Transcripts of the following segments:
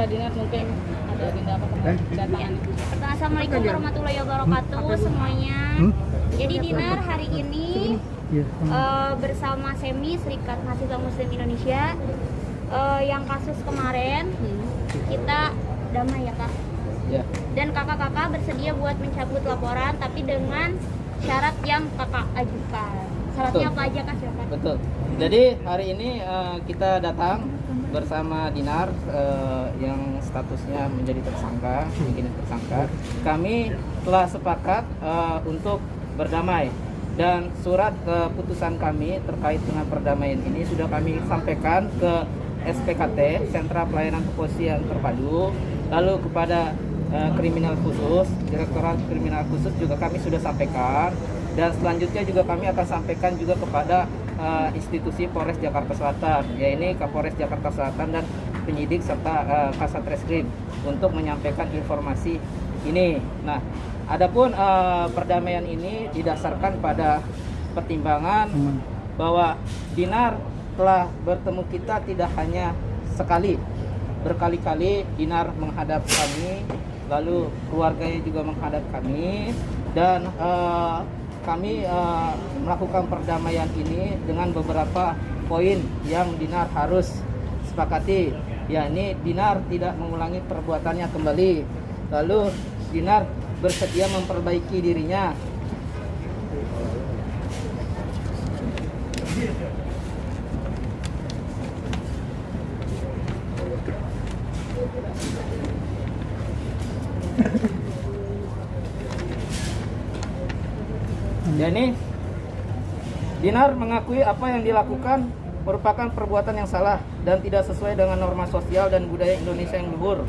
Kak Dinar mungkin ada agenda apa kedatangan? Pertama, Assalamualaikum warahmatullahi wabarakatuh semuanya. Jadi Dinar hari ini bersama SEMI, Serikat Mahasiswa Muslim Indonesia, yang kasus kemarin kita damai ya Kak. Ya. Dan kakak-kakak bersedia buat mencabut laporan, tapi dengan syarat yang kakak ajukan. Syaratnya apa aja Kak? Silakan. Betul. Jadi hari ini kita datang bersama Dinar yang statusnya menjadi tersangka, Kami telah sepakat untuk berdamai, dan surat keputusan kami terkait dengan perdamaian ini sudah kami sampaikan ke SPKT, Sentra Pelayanan Kepolisian Terpadu, lalu kepada Kriminal Khusus, Direktorat Kriminal Khusus juga kami sudah sampaikan, dan selanjutnya juga kami akan sampaikan juga kepada institusi Polres Jakarta Selatan, yaitu Kapolres Jakarta Selatan dan penyidik serta Kasat Reskrim untuk menyampaikan informasi ini. Nah, adapun perdamaian ini didasarkan pada pertimbangan bahwa Dinar telah bertemu kita tidak hanya sekali, berkali-kali Dinar menghadap kami, lalu keluarganya juga menghadap kami, dan kami melakukan perdamaian ini dengan beberapa poin yang Dinar harus sepakati, yakni Dinar tidak mengulangi perbuatannya kembali, lalu Dinar bersedia memperbaiki dirinya. Yani Dinar mengakui apa yang dilakukan merupakan perbuatan yang salah dan tidak sesuai dengan norma sosial dan budaya Indonesia yang luhur.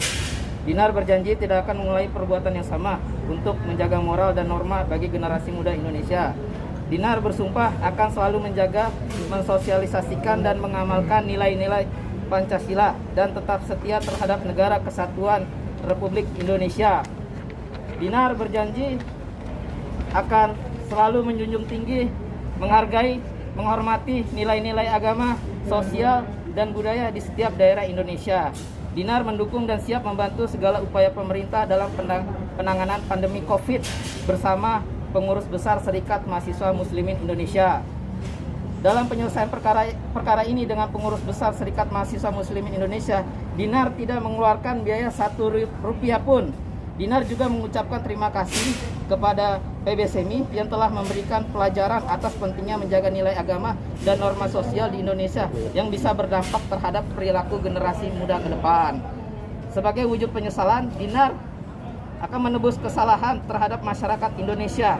Dinar berjanji tidak akan mengulangi perbuatan yang sama untuk menjaga moral dan norma bagi generasi muda Indonesia. Dinar bersumpah akan selalu menjaga, mensosialisasikan dan mengamalkan nilai-nilai Pancasila dan tetap setia terhadap Negara Kesatuan Republik Indonesia. Dinar berjanji akan selalu menjunjung tinggi, menghargai, menghormati nilai-nilai agama, sosial, dan budaya di setiap daerah Indonesia. Dinar mendukung dan siap membantu segala upaya pemerintah dalam penanganan pandemi COVID bersama pengurus besar Serikat Mahasiswa Muslimin Indonesia. Dalam penyelesaian perkara ini dengan pengurus besar Serikat Mahasiswa Muslimin Indonesia, Dinar tidak mengeluarkan biaya Rp1 pun. Dinar juga mengucapkan terima kasih kepada PBSMI yang telah memberikan pelajaran atas pentingnya menjaga nilai agama dan norma sosial di Indonesia yang bisa berdampak terhadap perilaku generasi muda ke depan. Sebagai wujud penyesalan, Dinar akan menebus kesalahan terhadap masyarakat Indonesia.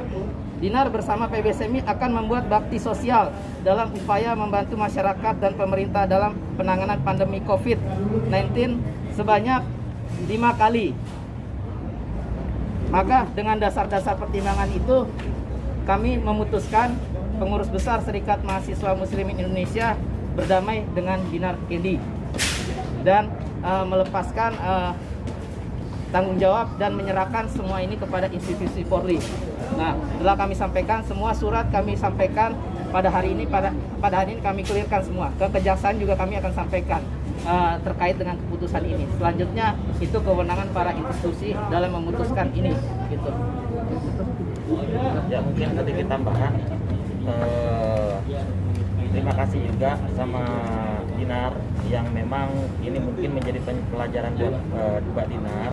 Dinar bersama PBSMI akan membuat bakti sosial dalam upaya membantu masyarakat dan pemerintah dalam penanganan pandemi COVID-19 sebanyak 5 kali. Maka dengan dasar-dasar pertimbangan itu, kami memutuskan pengurus besar Serikat Mahasiswa Muslimin Indonesia berdamai dengan Dinar Kendi dan melepaskan tanggung jawab dan menyerahkan semua ini kepada institusi Polri. Nah, setelah kami sampaikan semua surat, kami sampaikan pada hari ini kami clearkan semua. Ke Kejaksaan juga kami akan sampaikan terkait dengan keputusan ini. Selanjutnya itu kewenangan para institusi dalam memutuskan ini, gitu. Ya, mungkin sedikit tambahan. Terima kasih juga sama Dinar yang memang ini mungkin menjadi pelajaran buat Mbak Dinar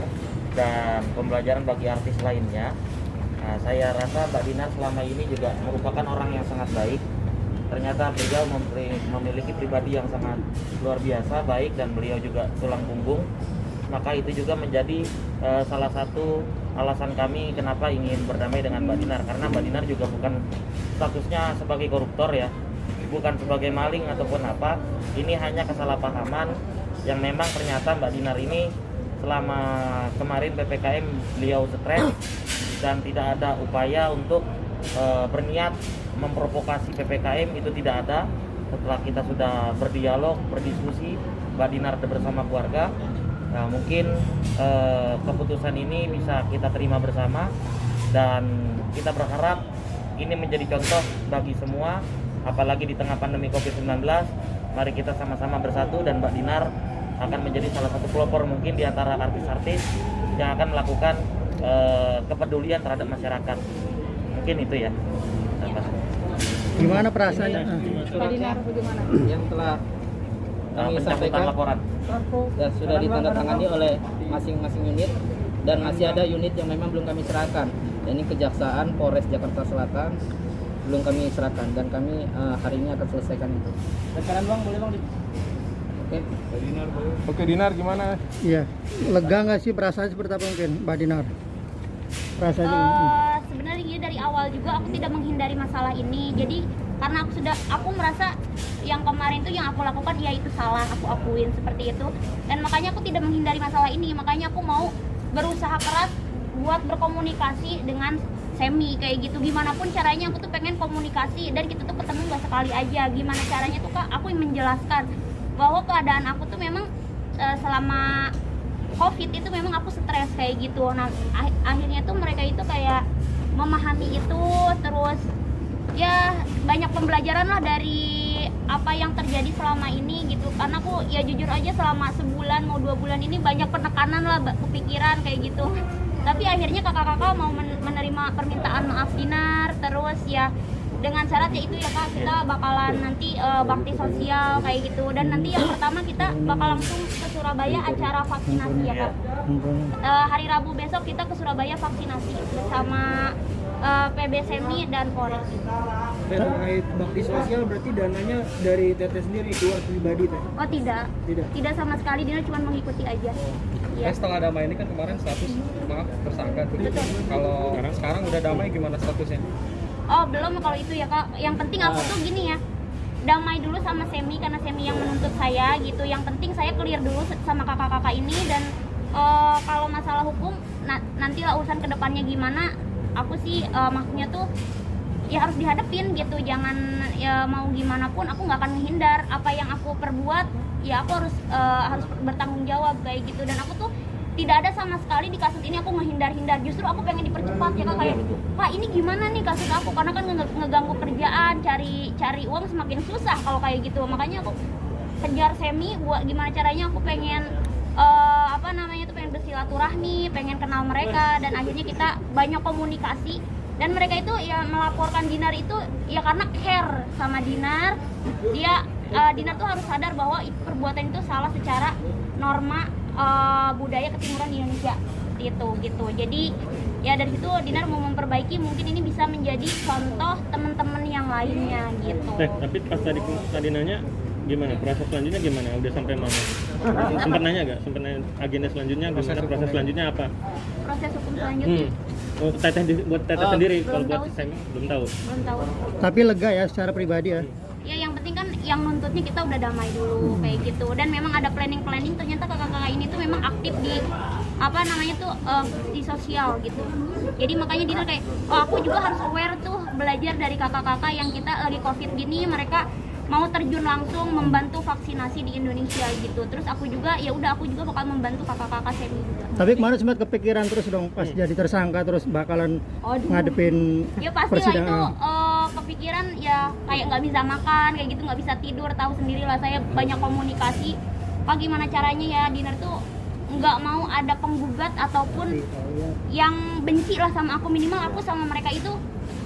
dan pembelajaran bagi artis lainnya. Nah, saya rasa Mbak Dinar selama ini juga merupakan orang yang sangat baik. Ternyata beliau memiliki pribadi yang sangat luar biasa baik, dan beliau juga tulang punggung. Maka itu juga menjadi salah satu alasan kami kenapa ingin berdamai dengan Mbak Dinar, karena Mbak Dinar juga bukan statusnya sebagai koruptor ya, bukan sebagai maling ataupun apa. Ini hanya kesalahpahaman yang memang ternyata Mbak Dinar ini selama kemarin PPKM beliau stres dan tidak ada upaya untuk berniat memprovokasi PPKM, itu tidak ada. Setelah kita sudah berdialog, berdiskusi, Mbak Dinar bersama keluarga, nah mungkin keputusan ini bisa kita terima bersama, dan kita berharap ini menjadi contoh bagi semua, apalagi di tengah pandemi COVID-19. Mari kita sama-sama bersatu, dan Mbak Dinar akan menjadi salah satu pelopor mungkin di antara artis-artis yang akan melakukan kepedulian terhadap masyarakat. Mungkin itu ya. Gimana perasaannya? Pak Dinar bagaimana? Yang telah kami Pencabutan sampaikan laporan. dan sudah ditandatangani oleh masing-masing unit, dan masih ada unit yang memang belum kami serahkan. Ini Kejaksaan Polres Jakarta Selatan belum kami serahkan, dan kami hari ini akan selesaikan itu. Sekarang bang, boleh bang? Oke. Oke Dinar, gimana? Iya, lega nggak sih perasaan seperti apa mungkin, Mbak Dinar? Perasaannya? Sebenarnya dari awal juga aku tidak menghindari masalah ini. Jadi karena aku merasa yang kemarin tuh yang aku lakukan ya itu salah, aku akuin seperti itu. Dan makanya aku tidak menghindari masalah ini. Makanya aku mau berusaha keras buat berkomunikasi dengan Semi kayak gitu. Gimana pun caranya aku tuh pengen komunikasi, dan kita tuh ketemu gak sekali aja. Gimana caranya tuh Kak, aku menjelaskan bahwa keadaan aku tuh memang selama COVID itu memang aku stres kayak gitu. Nah akhirnya tuh mereka itu kayak memahami itu, terus ya banyak pembelajaran lah dari apa yang terjadi selama ini gitu. Karena aku ya jujur aja selama sebulan mau 2 bulan ini banyak penekanan lah, kepikiran kayak gitu. Tapi akhirnya kakak-kakak mau menerima permintaan maaf Dinar, terus ya dengan syarat ya itu ya Kak, kita bakalan nanti bakti sosial kayak gitu. Dan nanti yang pertama kita bakal langsung ke Surabaya acara vaksinasi ya Kak. Hari Rabu besok kita ke Surabaya vaksinasi bersama PB Semi dan Polres. Terkait bakti sosial berarti dananya dari Teteh sendiri, keluar pribadi Teh? Oh tidak sama sekali, Dinar cuma mengikuti aja. Iya. Setelah damai ini kan kemarin status maaf tersangka. Betul. Kalau sekarang udah damai gimana statusnya? Oh belum kalau itu ya Kak. Yang penting aku tuh gini ya, damai dulu sama Semi karena Semi yang menuntut saya gitu. Yang penting saya clear dulu sama kakak-kakak ini, dan kalau masalah hukum nantilah urusan kedepannya gimana. Aku sih maksudnya tuh ya harus dihadapin gitu. Jangan ya mau gimana pun aku nggak akan menghindar. Apa yang aku perbuat ya aku harus bertanggung jawab kayak gitu. Dan aku tuh tidak ada sama sekali di kasus ini aku menghindar-hindar. Justru aku pengen dipercepat ya Kak, kayak Pak ini gimana nih kasus aku, karena kan ngeganggu kerjaan, cari uang semakin susah kalau kayak gitu. Makanya aku kejar Semi buat gimana caranya aku pengen pengen bersilaturahmi, pengen kenal mereka, dan akhirnya kita banyak komunikasi. Dan mereka itu ya melaporkan Dinar itu ya karena care sama Dinar. Dinar tuh harus sadar bahwa perbuatan itu salah secara norma budaya ketimuran di Indonesia itu gitu. Jadi ya dari situ Dinar mau memperbaiki, mungkin ini bisa menjadi contoh teman-teman yang lainnya gitu. Tapi pas tadi nanya gimana proses selanjutnya, gimana udah sampai mana? Sempat nanya gak? Sempat nanya agenda selanjutnya gimana, proses selanjutnya apa? Proses hukum selanjutnya Buat teteh sendiri, kalau buat Semi belum tahu. Tapi lega ya secara pribadi ya? Ya yang penting kan yang nuntutnya kita udah damai dulu kayak gitu. Dan memang ada planning ternyata kakak-kakak ini tuh memang aktif di di sosial gitu. Jadi makanya Dinar kayak aku juga harus aware tuh, belajar dari kakak-kakak yang kita lagi COVID gini, mereka mau terjun langsung membantu vaksinasi di Indonesia gitu. Terus aku juga bakal membantu kakak-kakak Semi juga. Tapi kemarin sempat kepikiran terus dong pas jadi tersangka terus bakalan ngadepin ya pasti lah itu kepikiran ya, kayak nggak bisa makan kayak gitu, nggak bisa tidur, tahu sendiri lah saya banyak komunikasi Pak gimana caranya ya Dinar tuh nggak mau ada penggugat ataupun yang benci lah sama aku. Minimal aku sama mereka itu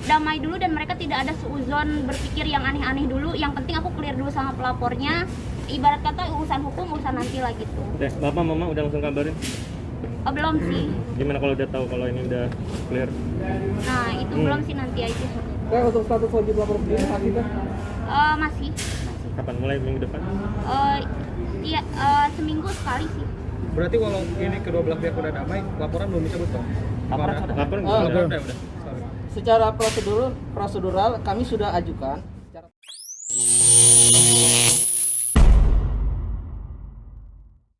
damai dulu, dan mereka tidak ada seuzon berpikir yang aneh-aneh dulu. Yang penting aku clear dulu sama pelapornya. Ibarat kata urusan hukum urusan nanti lah gitu. Bapak mama udah langsung kabarin? Oh belum sih. Gimana kalau udah tahu kalau ini udah clear? Nah itu belum sih, nanti aja. Untuk status wajib lapor sendiri saat itu? Masih. Kapan, mulai minggu depan? Iya, seminggu sekali sih. Berarti walau ini kedua belah pihak udah damai, laporan belum dicabut Bang? Laporan udah. udah. Secara prosedural kami sudah ajukan